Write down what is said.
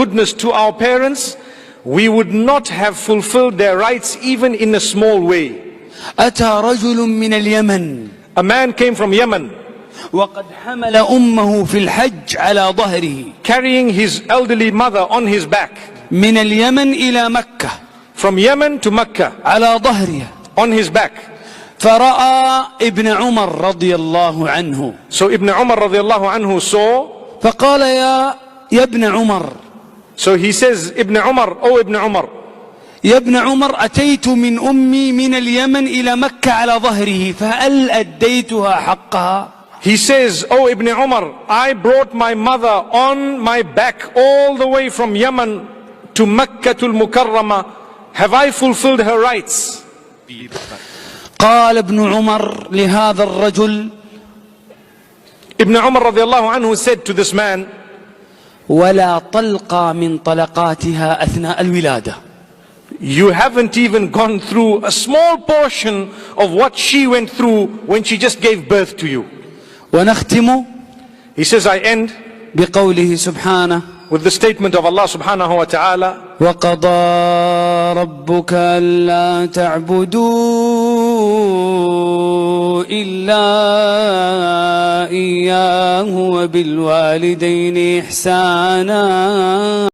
goodness to our parents, we would not have fulfilled their rights even in a small way. أتى رجل من اليمن A man came from Yemen, وقد حمل أمه في الحج على ظهره carrying his elderly mother on his back, من اليمن إلى مكة from Yemen to Mecca, على ظهره. on his back. فرأى ابن عمر رضي الله عنه So Ibn Umar radiallahu anhu saw, فقال يا ابن عمر، so he says, Ibn Umar, oh Ibn Umar, يا ابن عمر أتيت من أمي من اليمن إلى مكة على ظهره فهل أديتها حقها؟ he says, oh Ibn Umar, I brought my mother on my back all the way from Yemen to Makkatul Mukarramah. Have I fulfilled her rights? قال ابن عمر لهذا الرجل، Ibn Umar radiallahu anhu said to this man, ولا طلقة من طلقاتها أثناء الولادة. you haven't even gone through a small portion of what she went through when she just gave birth to you. ونختم He says, I end بقوله سبحانه with the statement of Allah subhanahu wa ta'ala, وقضى ربك ألا تعبدوا إلا إياه وبالوالدين إحسانا